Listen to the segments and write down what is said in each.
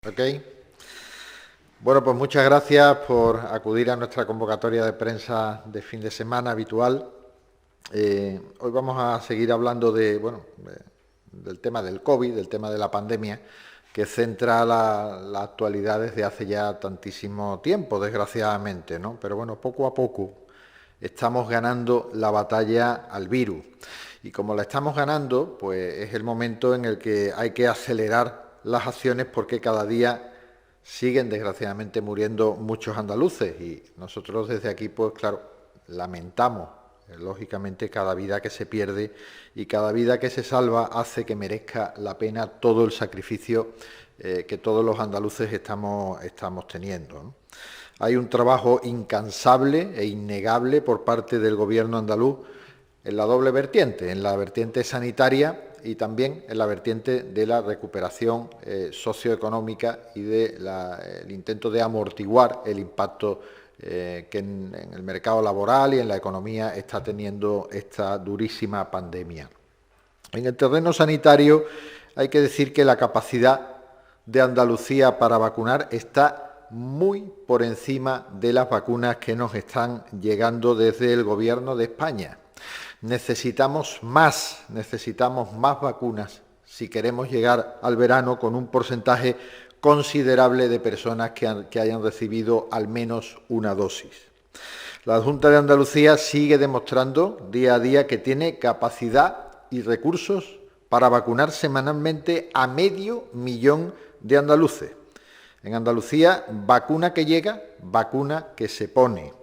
Ok. Bueno, pues muchas gracias por acudir a nuestra convocatoria de prensa de fin de semana habitual. Hoy vamos a seguir hablando del tema del COVID, del tema de la pandemia, que centra la actualidad desde hace ya tantísimo tiempo, desgraciadamente, ¿no? Pero bueno, poco a poco estamos ganando la batalla al virus. Y como la estamos ganando, pues es el momento en el que hay que acelerar las acciones porque cada día siguen desgraciadamente muriendo muchos andaluces y nosotros desde aquí, pues claro, lamentamos lógicamente cada vida que se pierde y cada vida que se salva hace que merezca la pena todo el sacrificio que todos los andaluces estamos teniendo, ¿no? Hay un trabajo incansable e innegable por parte del gobierno andaluz en la doble vertiente, en la vertiente sanitaria y también en la vertiente de la recuperación socioeconómica y del intento de amortiguar el impacto que en el mercado laboral y en la economía está teniendo esta durísima pandemia. En el terreno sanitario hay que decir que la capacidad de Andalucía para vacunar está muy por encima de las vacunas que nos están llegando desde el Gobierno de España. Necesitamos más vacunas si queremos llegar al verano con un porcentaje considerable de personas que hayan recibido al menos una dosis. La Junta de Andalucía sigue demostrando día a día que tiene capacidad y recursos para vacunar semanalmente a 500.000 de andaluces. En Andalucía, vacuna que llega, vacuna que se pone.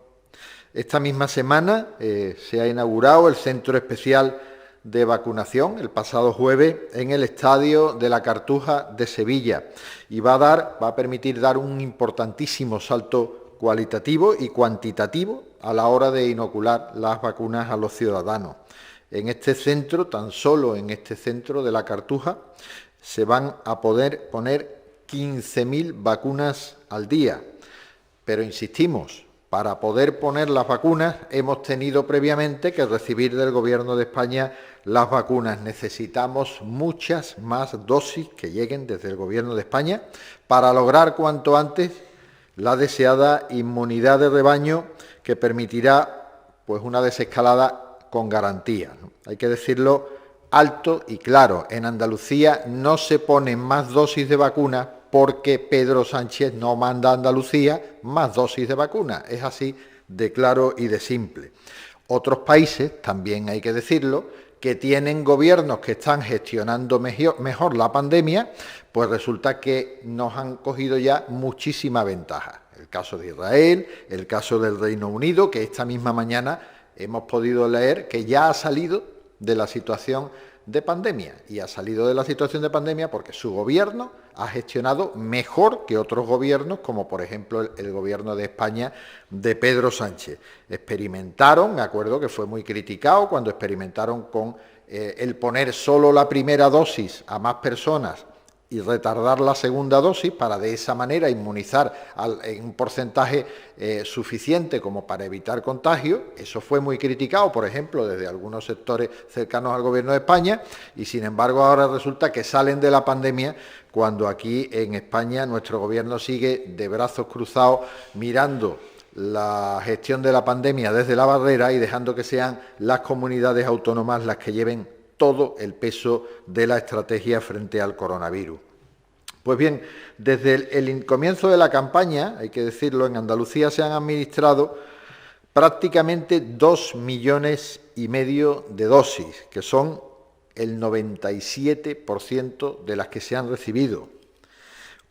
Esta misma semana se ha inaugurado el Centro Especial de Vacunación, el pasado jueves, en el Estadio de la Cartuja de Sevilla y va a permitir dar un importantísimo salto cualitativo y cuantitativo a la hora de inocular las vacunas a los ciudadanos. En este centro, tan solo en este centro de la Cartuja, se van a poder poner 15.000 vacunas al día. Pero insistimos, para poder poner las vacunas hemos tenido previamente que recibir del Gobierno de España las vacunas. Necesitamos muchas más dosis que lleguen desde el Gobierno de España para lograr cuanto antes la deseada inmunidad de rebaño que permitirá pues una desescalada con garantía, ¿no? Hay que decirlo alto y claro, en Andalucía no se ponen más dosis de vacunas porque Pedro Sánchez no manda a Andalucía más dosis de vacunas. Es así de claro y de simple. Otros países, también hay que decirlo, que tienen gobiernos que están gestionando mejor la pandemia, pues resulta que nos han cogido ya muchísima ventaja. El caso de Israel, el caso del Reino Unido, que esta misma mañana hemos podido leer que ya ha salido de la situación de pandemia. Y ha salido de la situación de pandemia porque su gobierno ha gestionado mejor que otros gobiernos, como por ejemplo el gobierno de España de Pedro Sánchez. Experimentaron, me acuerdo que fue muy criticado cuando experimentaron con el poner solo la primera dosis a más personas y retardar la segunda dosis para de esa manera inmunizar en un porcentaje suficiente como para evitar contagio. Eso fue muy criticado, por ejemplo, desde algunos sectores cercanos al Gobierno de España y, sin embargo, ahora resulta que salen de la pandemia cuando aquí en España nuestro Gobierno sigue de brazos cruzados mirando la gestión de la pandemia desde la barrera y dejando que sean las comunidades autónomas las que lleven todo el peso de la estrategia frente al coronavirus. Pues bien, desde el comienzo de la campaña, hay que decirlo, en Andalucía se han administrado prácticamente 2,5 millones de dosis, que son el 97% de las que se han recibido.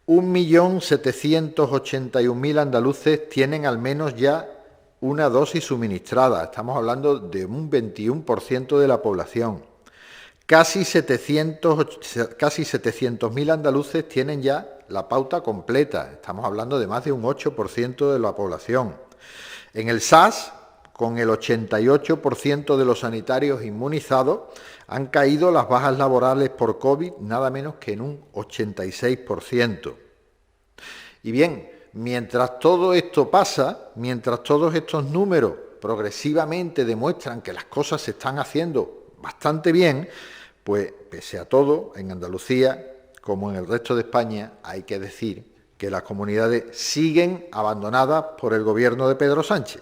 1.781.000 andaluces tienen al menos ya una dosis suministrada. Estamos hablando de un 21% de la población. Casi 700.000 andaluces tienen ya la pauta completa. Estamos hablando de más de un 8% de la población. En el SAS, con el 88% de los sanitarios inmunizados, han caído las bajas laborales por COVID nada menos que en un 86%. Y bien, mientras todo esto pasa, mientras todos estos números progresivamente demuestran que las cosas se están haciendo bastante bien, pues pese a todo, en Andalucía, como en el resto de España, hay que decir que las comunidades siguen abandonadas por el gobierno de Pedro Sánchez.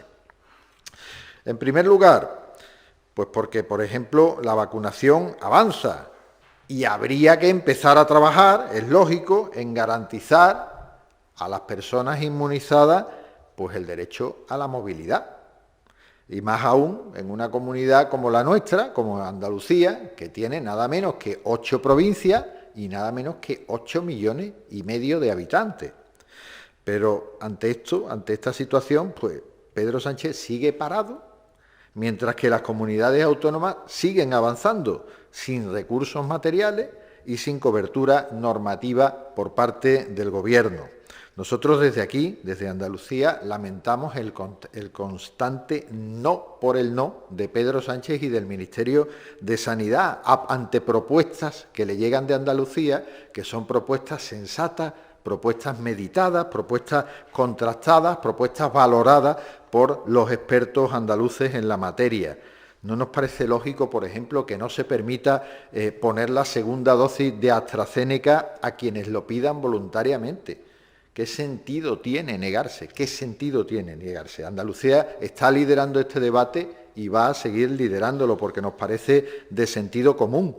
En primer lugar, pues porque, por ejemplo, la vacunación avanza y habría que empezar a trabajar, es lógico, en garantizar a las personas inmunizadas pues el derecho a la movilidad. Y más aún en una comunidad como la nuestra, como Andalucía, que tiene nada menos que 8 provincias y nada menos que 8,5 millones de habitantes. Pero ante esto, ante esta situación, pues Pedro Sánchez sigue parado, mientras que las comunidades autónomas siguen avanzando sin recursos materiales y sin cobertura normativa por parte del Gobierno. Nosotros desde aquí, desde Andalucía, lamentamos el constante no por el no de Pedro Sánchez y del Ministerio de Sanidad ante propuestas que le llegan de Andalucía, que son propuestas sensatas, propuestas meditadas, propuestas contrastadas, propuestas valoradas por los expertos andaluces en la materia. No nos parece lógico, por ejemplo, que no se permita poner la segunda dosis de AstraZeneca a quienes lo pidan voluntariamente. ¿Qué sentido tiene negarse? ¿Qué sentido tiene negarse? Andalucía está liderando este debate y va a seguir liderándolo porque nos parece de sentido común.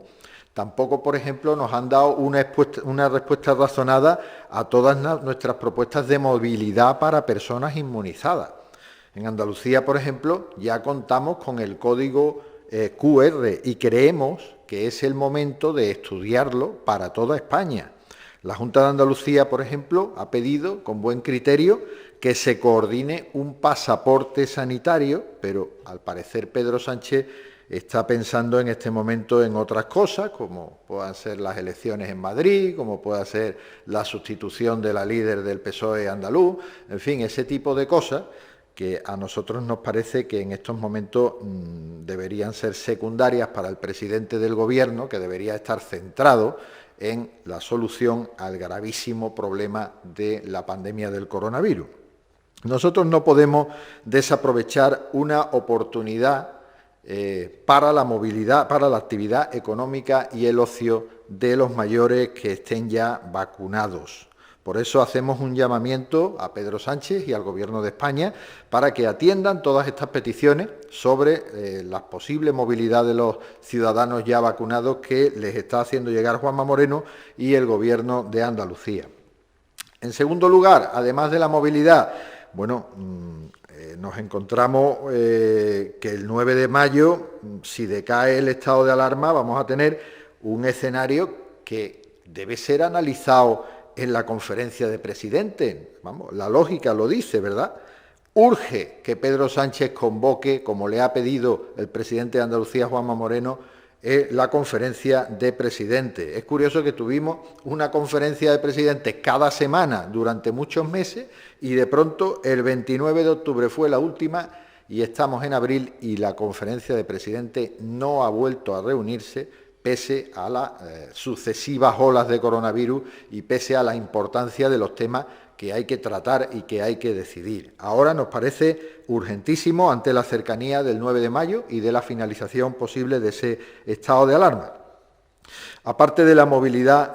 Tampoco, por ejemplo, nos han dado una respuesta razonada a todas nuestras propuestas de movilidad para personas inmunizadas. En Andalucía, por ejemplo, ya contamos con el código QR y creemos que es el momento de estudiarlo para toda España. La Junta de Andalucía, por ejemplo, ha pedido, con buen criterio, que se coordine un pasaporte sanitario, pero al parecer Pedro Sánchez está pensando en este momento en otras cosas, como puedan ser las elecciones en Madrid, como pueda ser la sustitución de la líder del PSOE andaluz, en fin, ese tipo de cosas que a nosotros nos parece que en estos momentos deberían ser secundarias para el presidente del Gobierno, que debería estar centrado en la solución al gravísimo problema de la pandemia del coronavirus. Nosotros no podemos desaprovechar una oportunidad para la movilidad, para la actividad económica y el ocio de los mayores que estén ya vacunados. Por eso hacemos un llamamiento a Pedro Sánchez y al Gobierno de España para que atiendan todas estas peticiones sobre la posible movilidad de los ciudadanos ya vacunados que les está haciendo llegar Juanma Moreno y el Gobierno de Andalucía. En segundo lugar, además de la movilidad, bueno, nos encontramos que el 9 de mayo, si decae el estado de alarma, vamos a tener un escenario que debe ser analizado en la conferencia de presidentes. Vamos, la lógica lo dice, ¿verdad? Urge que Pedro Sánchez convoque, como le ha pedido el presidente de Andalucía, Juanma Moreno, la conferencia de presidentes. Es curioso que tuvimos una conferencia de presidentes cada semana durante muchos meses y de pronto el 29 de octubre fue la última y estamos en abril y la conferencia de presidentes no ha vuelto a reunirse pese a las sucesivas olas de coronavirus y pese a la importancia de los temas que hay que tratar y que hay que decidir. Ahora nos parece urgentísimo ante la cercanía del 9 de mayo y de la finalización posible de ese estado de alarma. Aparte de la movilidad,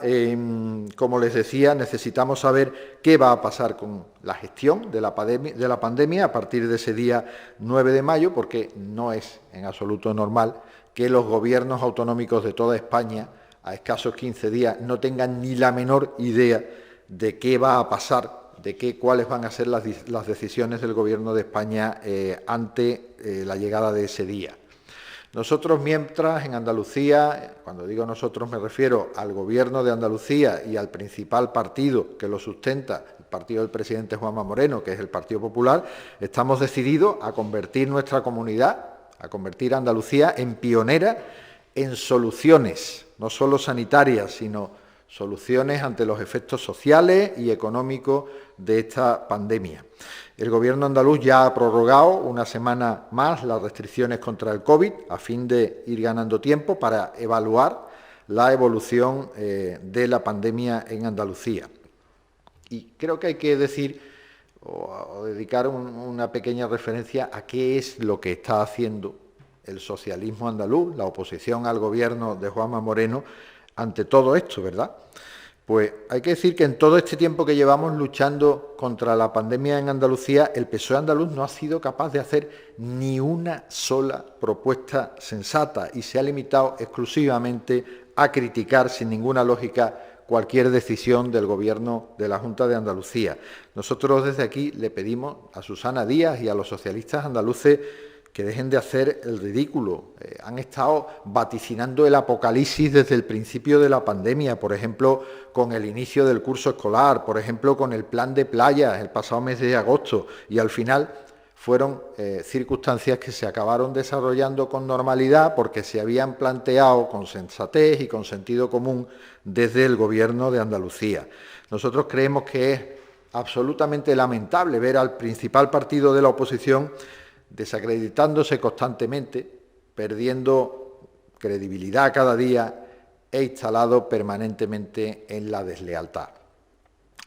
como les decía, necesitamos saber qué va a pasar con la gestión de la pandemia a partir de ese día 9 de mayo, porque no es en absoluto normal que los gobiernos autonómicos de toda España, a escasos 15 días, no tengan ni la menor idea de qué va a pasar, cuáles van a ser las decisiones del Gobierno de España ante la llegada de ese día. Nosotros, mientras en Andalucía, cuando digo nosotros me refiero al Gobierno de Andalucía y al principal partido que lo sustenta, el partido del presidente Juanma Moreno, que es el Partido Popular, estamos decididos a convertir nuestra comunidad, a convertir a Andalucía en pionera en soluciones, no solo sanitarias, sino soluciones ante los efectos sociales y económicos de esta pandemia. El Gobierno andaluz ya ha prorrogado una semana más las restricciones contra el COVID a fin de ir ganando tiempo para evaluar la evolución de la pandemia en Andalucía. Y creo que hay que decir o dedicar una pequeña referencia a qué es lo que está haciendo el socialismo andaluz, la oposición al Gobierno de Juanma Moreno, ante todo esto, ¿verdad? Pues hay que decir que en todo este tiempo que llevamos luchando contra la pandemia en Andalucía, el PSOE andaluz no ha sido capaz de hacer ni una sola propuesta sensata y se ha limitado exclusivamente a criticar sin ninguna lógica cualquier decisión del Gobierno de la Junta de Andalucía. Nosotros desde aquí le pedimos a Susana Díaz y a los socialistas andaluces que dejen de hacer el ridículo. Han estado vaticinando el apocalipsis desde el principio de la pandemia, por ejemplo, con el inicio del curso escolar, por ejemplo, con el plan de playas el pasado mes de agosto, y al final fueron circunstancias que se acabaron desarrollando con normalidad porque se habían planteado con sensatez y con sentido común desde el Gobierno de Andalucía. Nosotros creemos que es absolutamente lamentable ver al principal partido de la oposición desacreditándose constantemente, perdiendo credibilidad cada día e instalado permanentemente en la deslealtad.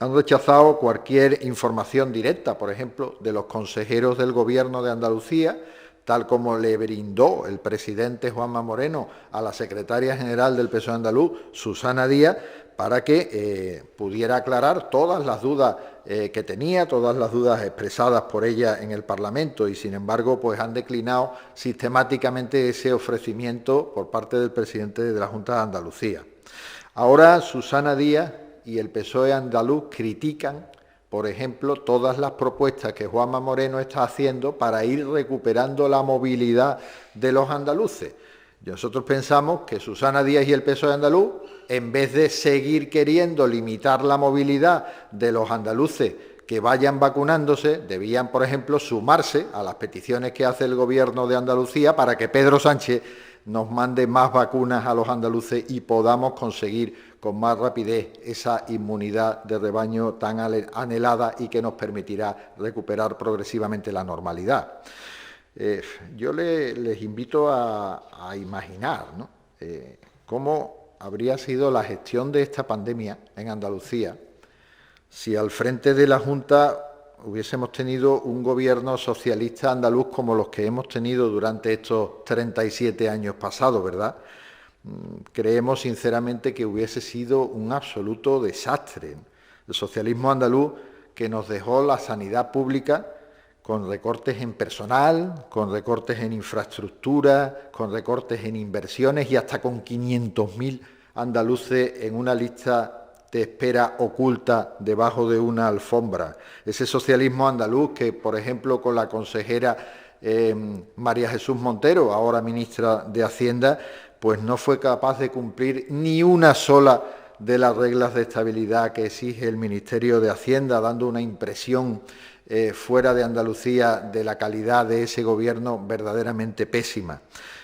Han rechazado cualquier información directa, por ejemplo, de los consejeros del Gobierno de Andalucía, tal como le brindó el presidente Juanma Moreno a la secretaria general del PSOE andaluz, Susana Díaz, para que pudiera aclarar todas las dudas que tenía, todas las dudas expresadas por ella en el Parlamento, y sin embargo pues han declinado sistemáticamente ese ofrecimiento por parte del presidente de la Junta de Andalucía. Ahora Susana Díaz y el PSOE andaluz critican, por ejemplo, todas las propuestas que Juanma Moreno está haciendo para ir recuperando la movilidad de los andaluces. Nosotros pensamos que Susana Díaz y el PSOE andaluz, en vez de seguir queriendo limitar la movilidad de los andaluces que vayan vacunándose, debían, por ejemplo, sumarse a las peticiones que hace el Gobierno de Andalucía para que Pedro Sánchez nos mande más vacunas a los andaluces y podamos conseguir con más rapidez esa inmunidad de rebaño tan anhelada y que nos permitirá recuperar progresivamente la normalidad. Yo les invito a imaginar, ¿no?, cómo habría sido la gestión de esta pandemia en Andalucía si al frente de la Junta hubiésemos tenido un gobierno socialista andaluz como los que hemos tenido durante estos 37 años pasados, ¿verdad? Creemos sinceramente que hubiese sido un absoluto desastre. El socialismo andaluz que nos dejó la sanidad pública con recortes en personal, con recortes en infraestructura, con recortes en inversiones y hasta con 500.000 andaluces en una lista de espera oculta debajo de una alfombra. Ese socialismo andaluz que, por ejemplo, con la consejera María Jesús Montero, ahora ministra de Hacienda, pues no fue capaz de cumplir ni una sola de las reglas de estabilidad que exige el Ministerio de Hacienda, dando una impresión fuera de Andalucía de la calidad de ese gobierno verdaderamente pésima.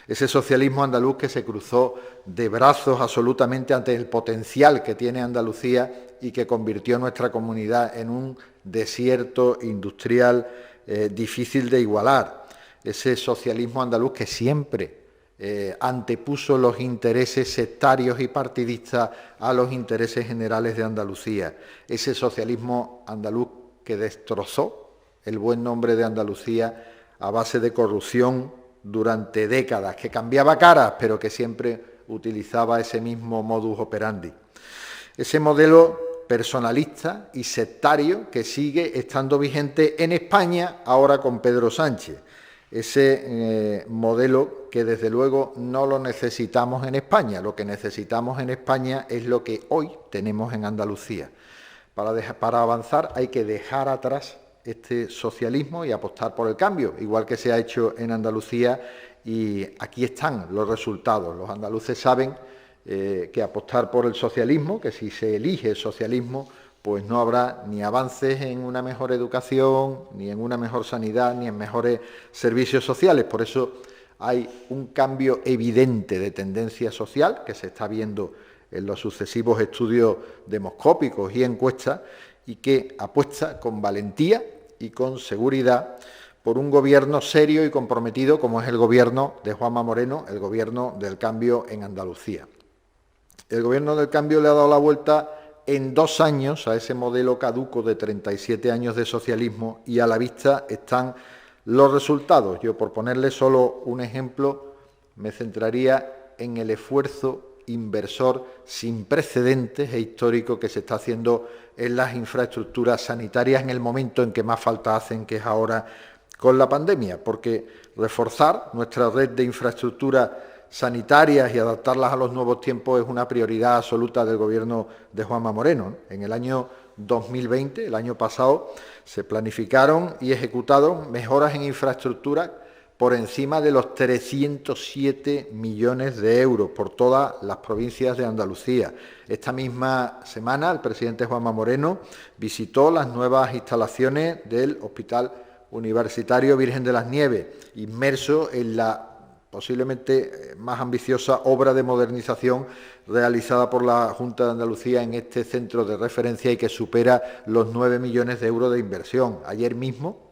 Ese socialismo andaluz que se cruzó de brazos absolutamente ante el potencial que tiene Andalucía y que convirtió nuestra comunidad en un desierto industrial difícil de igualar. Ese socialismo andaluz que siempre antepuso los intereses sectarios y partidistas a los intereses generales de Andalucía. Ese socialismo andaluz que destrozó el buen nombre de Andalucía a base de corrupción durante décadas, que cambiaba caras, pero que siempre utilizaba ese mismo modus operandi. Ese modelo personalista y sectario que sigue estando vigente en España ahora con Pedro Sánchez. Ese modelo que desde luego no lo necesitamos en España. Lo que necesitamos en España es lo que hoy tenemos en Andalucía. Para avanzar hay que dejar atrás este socialismo y apostar por el cambio, igual que se ha hecho en Andalucía, y aquí están los resultados. Los andaluces saben que apostar por el socialismo, que si se elige el socialismo, pues no habrá ni avances en una mejor educación, ni en una mejor sanidad, ni en mejores servicios sociales. Por eso hay un cambio evidente de tendencia social que se está viendo en los sucesivos estudios demoscópicos y encuestas, y que apuesta con valentía y con seguridad por un gobierno serio y comprometido como es el gobierno de Juanma Moreno, el gobierno del cambio en Andalucía. El gobierno del cambio le ha dado la vuelta en 2 años a ese modelo caduco de 37 años de socialismo y a la vista están los resultados. Yo, por ponerle solo un ejemplo, me centraría en el esfuerzo inversor sin precedentes e histórico que se está haciendo en las infraestructuras sanitarias en el momento en que más falta hacen, que es ahora con la pandemia, porque reforzar nuestra red de infraestructuras sanitarias y adaptarlas a los nuevos tiempos es una prioridad absoluta del Gobierno de Juanma Moreno. En el año 2020, el año pasado, se planificaron y ejecutaron mejoras en infraestructuras por encima de los 307 millones de euros por todas las provincias de Andalucía. Esta misma semana el presidente Juanma Moreno visitó las nuevas instalaciones del Hospital Universitario Virgen de las Nieves, inmerso en la posiblemente más ambiciosa obra de modernización realizada por la Junta de Andalucía en este centro de referencia y que supera los 9 millones de euros de inversión. Ayer mismo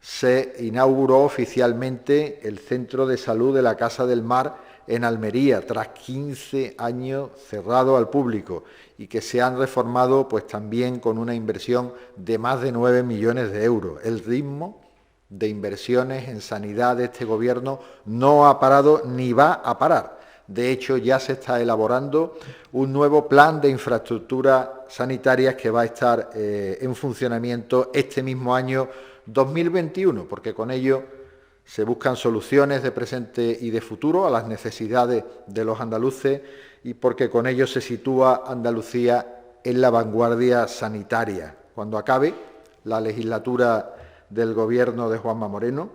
se inauguró oficialmente el Centro de Salud de la Casa del Mar en Almería, tras 15 años cerrado al público, y que se han reformado pues también con una inversión de más de 9 millones de euros. El ritmo de inversiones en sanidad de este Gobierno no ha parado ni va a parar. De hecho, ya se está elaborando un nuevo plan de infraestructuras sanitarias que va a estar en funcionamiento este mismo año 2021, porque con ello se buscan soluciones de presente y de futuro a las necesidades de los andaluces y porque con ello se sitúa Andalucía en la vanguardia sanitaria. Cuando acabe la legislatura del Gobierno de Juanma Moreno,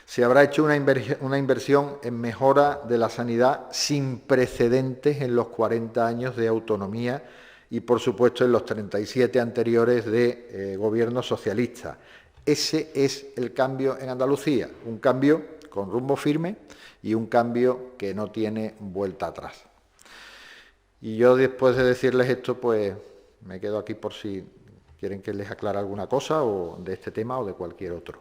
se habrá hecho una inversión en mejora de la sanidad sin precedentes en los 40 años de autonomía y, por supuesto, en los 37 anteriores de gobierno socialista. Ese es el cambio en Andalucía, un cambio con rumbo firme y un cambio que no tiene vuelta atrás. Y yo, después de decirles esto, pues me quedo aquí por si quieren que les aclare alguna cosa o de este tema o de cualquier otro.